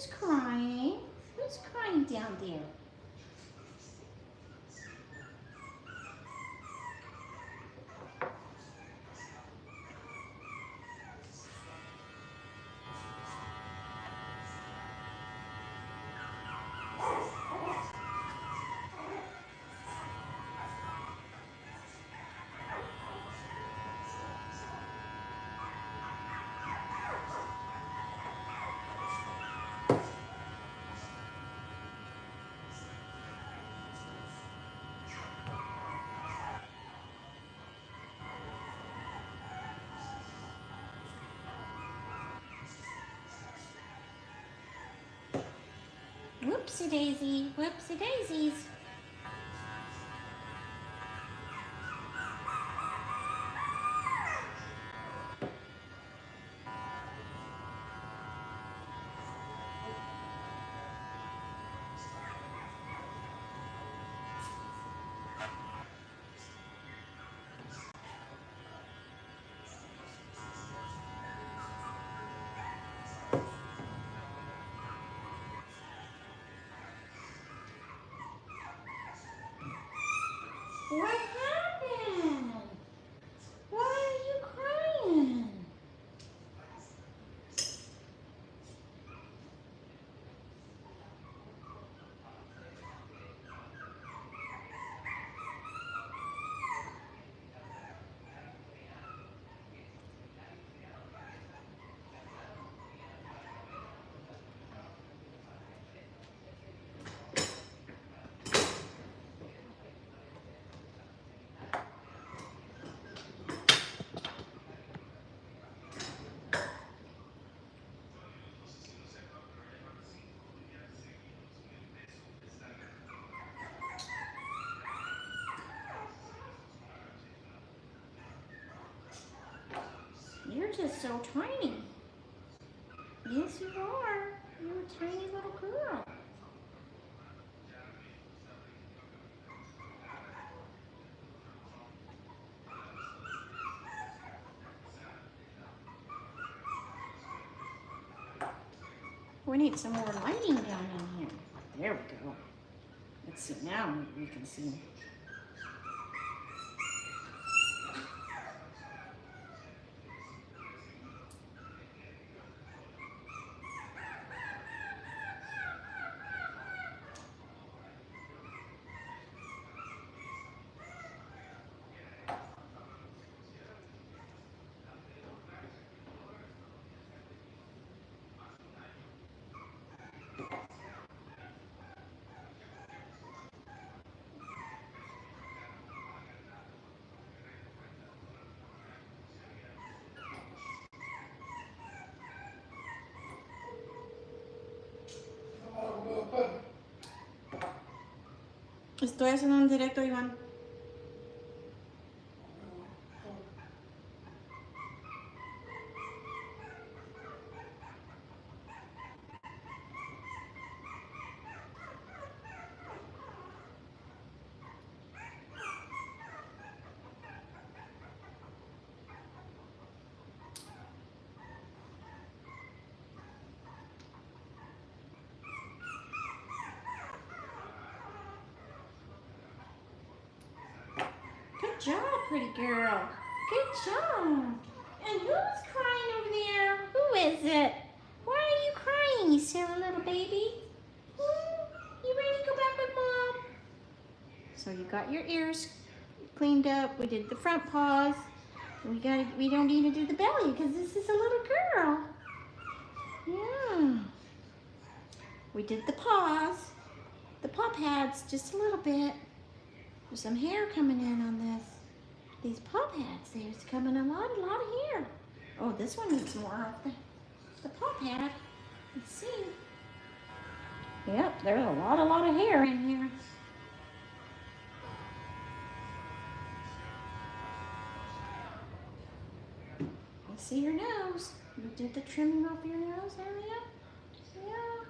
Who's crying? Who's crying down there? Whoopsie daisy, whoopsie daisies. What happened? Why are you crying? You're just so tiny. Yes, you are. You're a tiny little girl. We need some more lighting down in here. There we go. Let's see, now we can see. Estoy haciendo un directo, Iván. Good job, pretty girl. Good job. And who's crying over there? Who is it? Why are you crying, you silly little baby? You ready to go back with Mom? So you got your ears cleaned up. We did the front paws. We don't need to do the belly because this is a little girl. Yeah. We did the paws, the paw pads, just a little bit. There's some hair coming in on this. These paw pads, there's coming a lot of hair. Oh, this one needs more of the paw pad. Let's see. Yep, there's a lot of hair in here. Let's see your nose. You did the trimming off your nose area? Yeah.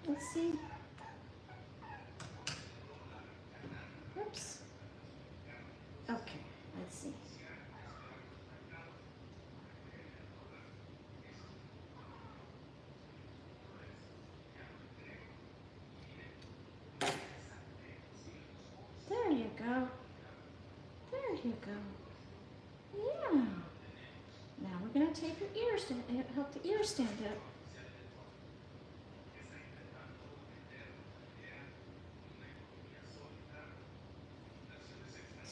Let's see. Oops. Okay, let's see. go. There you go. Yeah. Now we're going to tape your ears to help the ears stand up.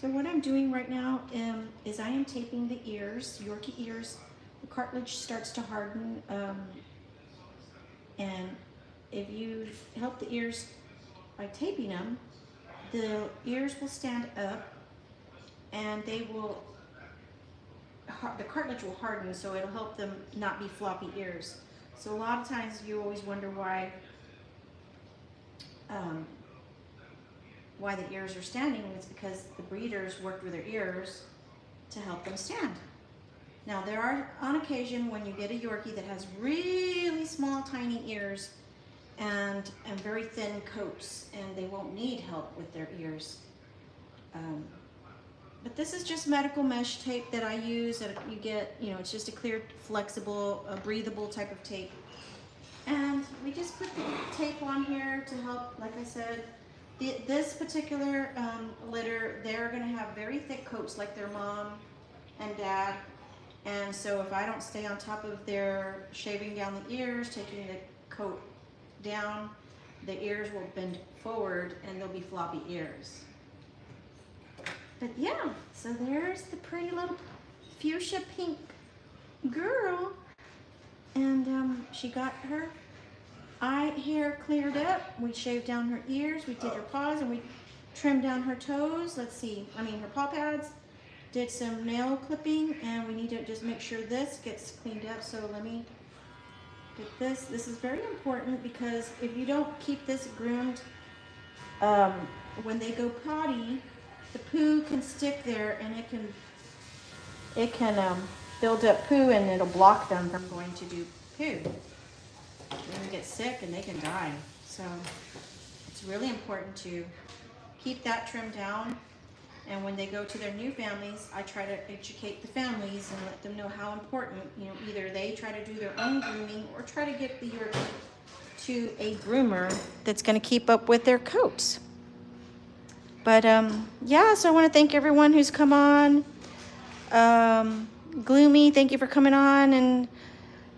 So what I'm doing right now is I am taping the ears, Yorkie ears. The cartilage starts to harden, and if you help the ears by taping them, the ears will stand up, and they will, the cartilage will harden, so it'll help them not be floppy ears. So a lot of times you always wonder why the ears are standing. It's because the breeders worked with their ears to help them stand. Now there are on occasion when you get a Yorkie that has really small tiny ears and very thin coats, and they won't need help with their ears. But this is just medical mesh tape that I use that you get, it's just a clear, flexible, breathable type of tape. And we just put the tape on here to help, like I said, this particular litter, they're gonna have very thick coats like their mom and dad. And so if I don't stay on top of their shaving down the ears, taking the coat down, the ears will bend forward and they'll be floppy ears. But yeah, so there's the pretty little fuchsia pink girl. And she got her eye hair cleared up. We shaved down her ears, we did her paws, and we trimmed down her toes. Let's see, her paw pads. Did some nail clipping, and we need to just make sure this gets cleaned up. So let me get this. This is very important because if you don't keep this groomed, when they go potty, the poo can stick there, and it can build up poo, and it'll block them from going to do poo. They're gonna get sick and they can die. So it's really important to keep that trimmed down. And when they go to their new families, I try to educate the families and let them know how important, either they try to do their own grooming or try to get the Yorkie to a groomer that's gonna keep up with their coats. But yeah, so I wanna thank everyone who's come on. Gloomy, thank you for coming on and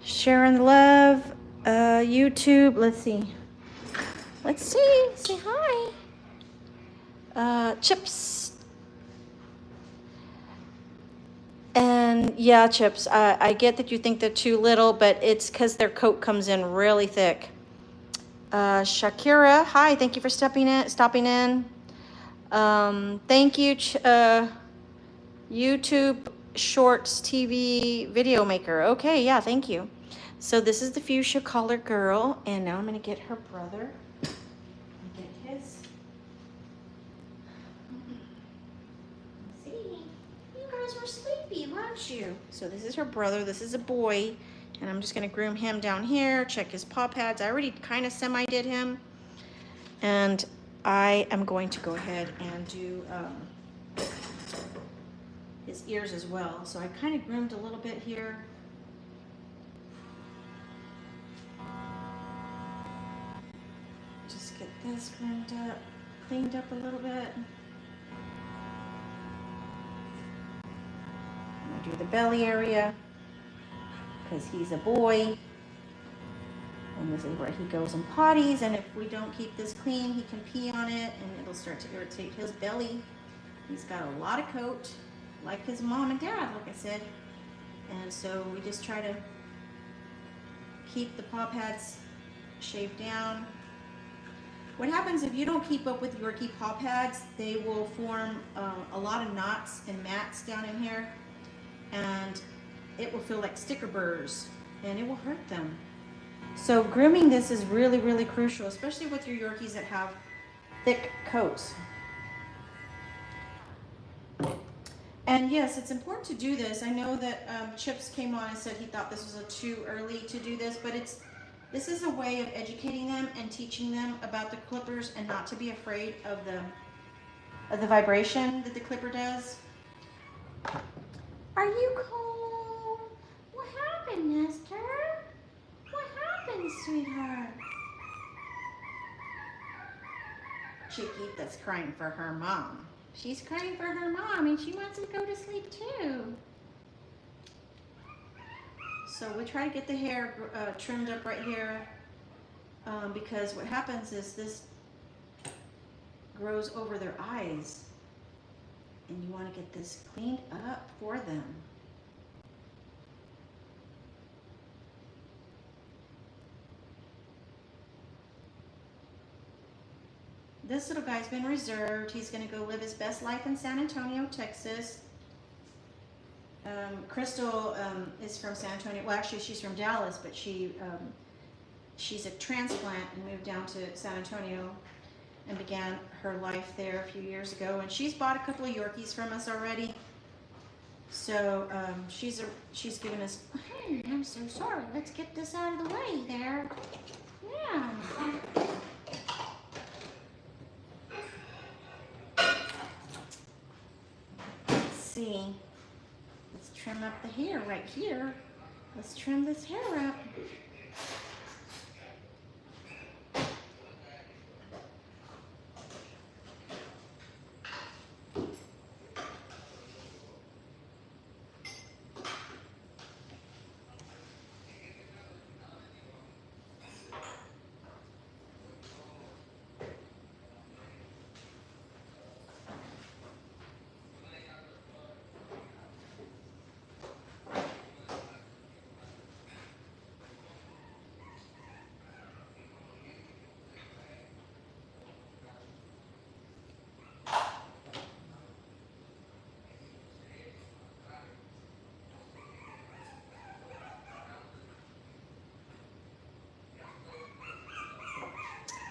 sharing the love. YouTube, let's see, say hi. Chips. And yeah, Chips, I get that you think they're too little, but it's because their coat comes in really thick. Shakira, hi, thank you for stopping in. Thank you, YouTube Shorts TV video maker. Okay, yeah, thank you. So this is the fuchsia collar girl, and now I'm gonna get her brother. Get his. See, you guys were sleepy, weren't you? So this is her brother. This is a boy, and I'm just gonna groom him down here. Check his paw pads. I already kind of semi-did him, and I am going to go ahead and do his ears as well. So I kind of groomed a little bit here. Just get this groomed up, cleaned up a little bit. I'm gonna do the belly area because he's a boy. And this is where he goes and potties, and if we don't keep this clean, he can pee on it and it'll start to irritate his belly. He's got a lot of coat, like his mom and dad, like I said. And so we just try to keep the paw pads shaved down. What happens if you don't keep up with Yorkie paw pads, they will form a lot of knots and mats down in here, and it will feel like sticker burrs, and it will hurt them. So grooming this is really, really crucial, especially with your Yorkies that have thick coats. And yes, it's important to do this. I know that Chips came on and said he thought this was too early to do this, but this is a way of educating them and teaching them about the clippers and not to be afraid of the vibration that the clipper does. Are you cold? What happened, Nestor? What happened, sweetheart? Chicky that's crying for her mom. She's crying for her mom and she wants to go to sleep too. So we try to get the hair trimmed up right here because what happens is this grows over their eyes and you want to get this cleaned up for them. This little guy's been reserved. He's going to go live his best life in San Antonio, Texas. Crystal is from San Antonio. Well, actually, she's from Dallas, but she's a transplant and moved down to San Antonio and began her life there a few years ago. And she's bought a couple of Yorkies from us already. So she's given us. Hey, I'm so sorry. Let's get this out of the way there. Yeah. Let's see. Let's trim up the hair right here. Let's trim this hair up.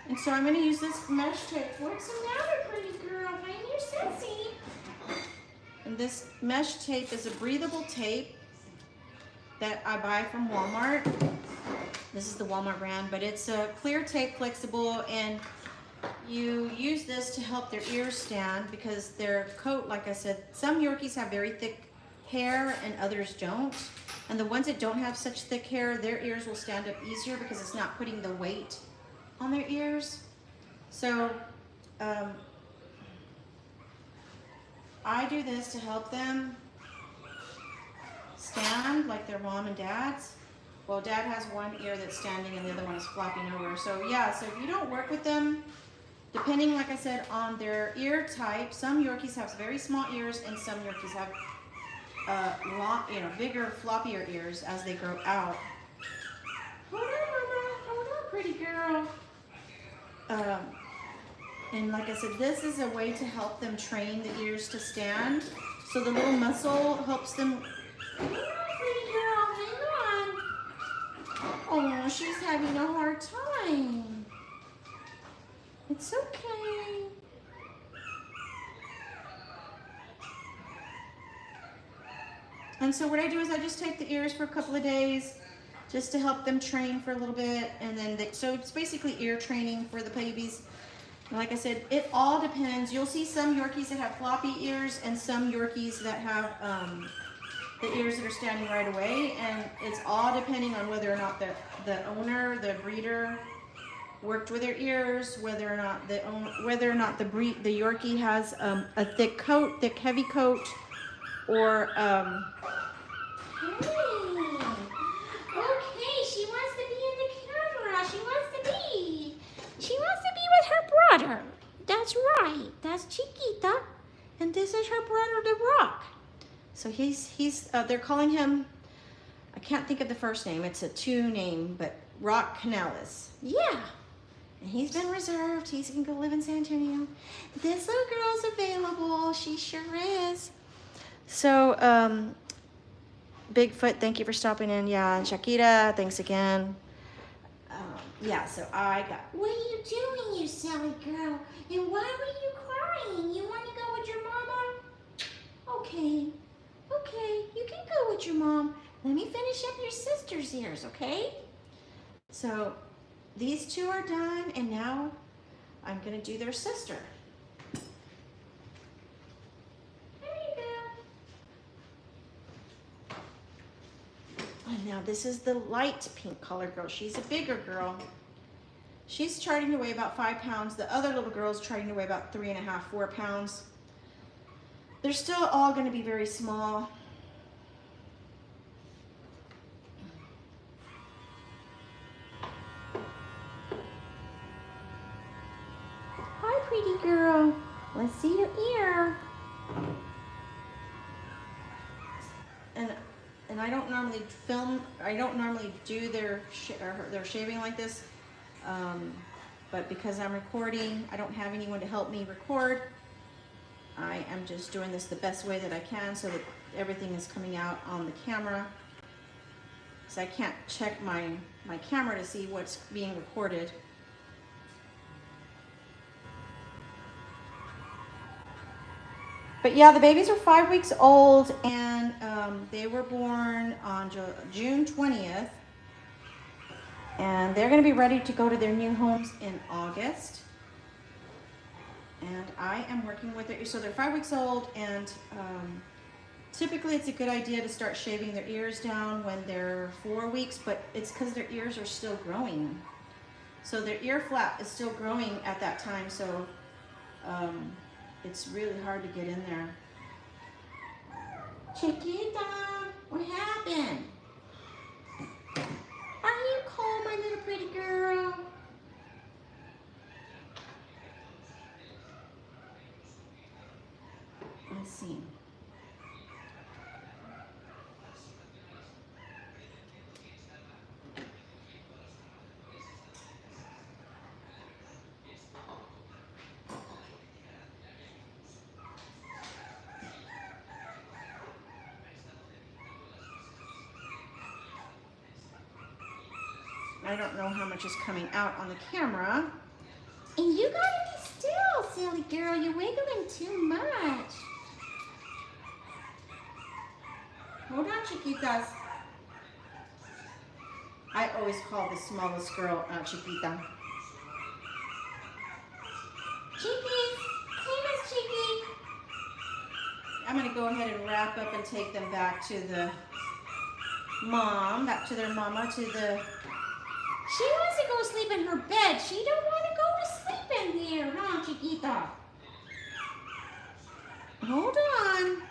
And so I'm going to use this mesh tape for it. So now they're pretty girl, find your sissy. And this mesh tape is a breathable tape that I buy from Walmart. This is the Walmart brand, but it's a clear tape, flexible, and you use this to help their ears stand because their coat, like I said, some Yorkies have very thick hair and others don't. And the ones that don't have such thick hair, their ears will stand up easier because it's not putting the weight on their ears. So I do this to help them stand like their mom and dad's. Well, dad has one ear that's standing and the other one is flopping over. So yeah, so if you don't work with them, depending, like I said, on their ear type, some Yorkies have very small ears and some Yorkies have long, bigger, floppier ears as they grow out. Hold on, Mama. Hold on, pretty girl. And like I said, this is a way to help them train the ears to stand. So the little muscle helps them. Hang on, pretty girl, hang on. Oh, she's having a hard time. It's okay. And so what I do is I just take the ears for a couple of days just to help them train for a little bit. And then, so it's basically ear training for the babies. And like I said, it all depends. You'll see some Yorkies that have floppy ears and some Yorkies that have the ears that are standing right away. And it's all depending on whether or not the owner, the breeder, worked with their ears, whether or not the Yorkie has a thick coat, thick heavy coat, or okay, she wants to be in the camera. She wants to be with her brother. That's right. That's Chiquita, and this is her brother, the Rock. So they're calling him. I can't think of the first name. It's a two name, but Rock Canales. Yeah. And he's been reserved. He's gonna go live in San Antonio. This little girl's available. She sure is. So, Bigfoot, thank you for stopping in. Yeah, and Shakira, thanks again. Yeah, so I got. What are you doing, you silly girl? And why were you crying? You want to go with your mama? Okay, you can go with your mom. Let me finish up your sister's ears, okay? So, these two are done, and now I'm gonna do their sister. And now this is the light pink color girl. She's a bigger girl. She's starting to weigh about 5 pounds. The other little girl is starting to weigh about 3.5, 4 pounds. They're still all going to be very small. Hi, pretty girl. Let's see your ear. And I don't normally film. I don't normally do their shaving like this. But because I'm recording, I don't have anyone to help me record. I am just doing this the best way that I can so that everything is coming out on the camera. So I can't check my camera to see what's being recorded. But yeah, the babies are 5 weeks old, and they were born on June 20th. And they're going to be ready to go to their new homes in August. And I am working with it. So they're 5 weeks old, and typically it's a good idea to start shaving their ears down when they're 4 weeks, but it's because their ears are still growing. So their ear flap is still growing at that time, so it's really hard to get in there. Chiquita, what happened? Are you cold, my little pretty girl? Let's see. I don't know how much is coming out on the camera. And you gotta be still, silly girl. You're wiggling too much. Hold on, chiquitas. I always call the smallest girl Chiquita. Chiquis, hey Miss Chiqui. I'm gonna go ahead and wrap up and take them back to the mom, back to their mama, to the... She wants to go sleep in her bed. She don't want to go to sleep in here, huh, Chiquita? Hold on.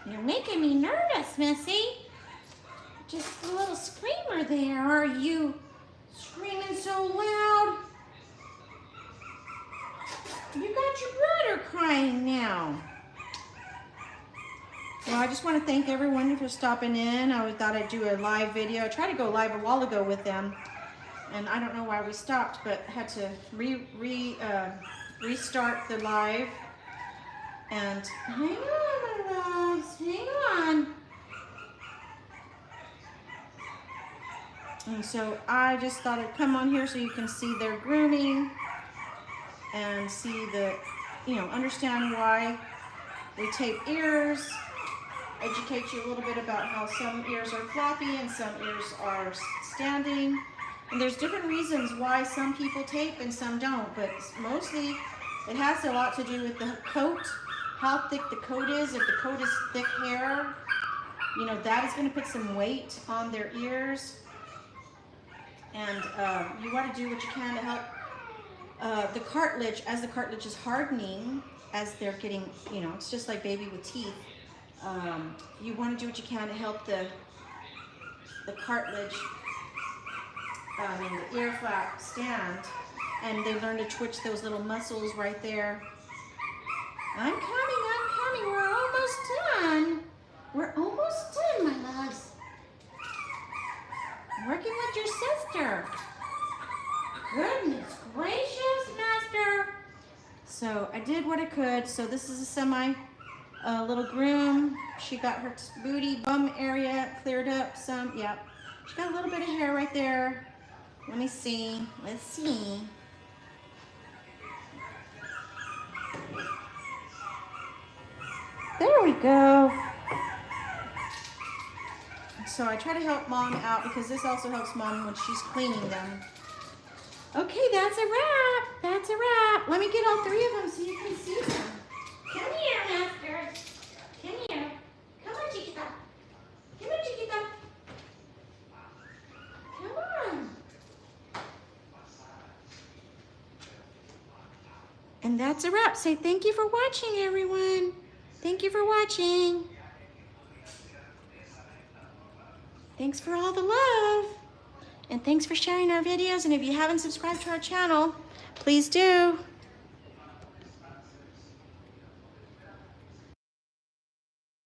You're making me nervous, Missy. Just a little screamer there. Are you screaming so loud? You got your brother crying now. Well, I just want to thank everyone for stopping in. I thought I'd do a live video. I tried to go live a while ago with them, and I don't know why we stopped, but had to restart the live. And hang on, my loves, hang on. And so I just thought I'd come on here so you can see their grooming and see the, understand why we tape ears. Educate you a little bit about how some ears are floppy and some ears are standing. And there's different reasons why some people tape and some don't, but mostly it has a lot to do with the coat, how thick the coat is. If the coat is thick hair, that is going to put some weight on their ears. And you want to do what you can to help the cartilage, as the cartilage is hardening, as they're getting, it's just like baby with teeth. You want to do what you can to help the cartilage, the ear flap stand, and they learn to twitch those little muscles right there. I'm coming, we're almost done. We're almost done, my loves. Working with your sister. Goodness gracious, master. So I did what I could. So this is a little groom. She got her booty, bum area cleared up some. Yep. She got a little bit of hair right there. Let me see. Let's see. There we go. So I try to help mom out because this also helps mom when she's cleaning them. Okay, that's a wrap. That's a wrap. Let me get all three of them so you can see them. Come here, master. Come here. Come on, Chiquita. Come on, Chiquita. Come on. And that's a wrap. Say thank you for watching, everyone. Thank you for watching. Thanks for all the love. And thanks for sharing our videos. And if you haven't subscribed to our channel, please do.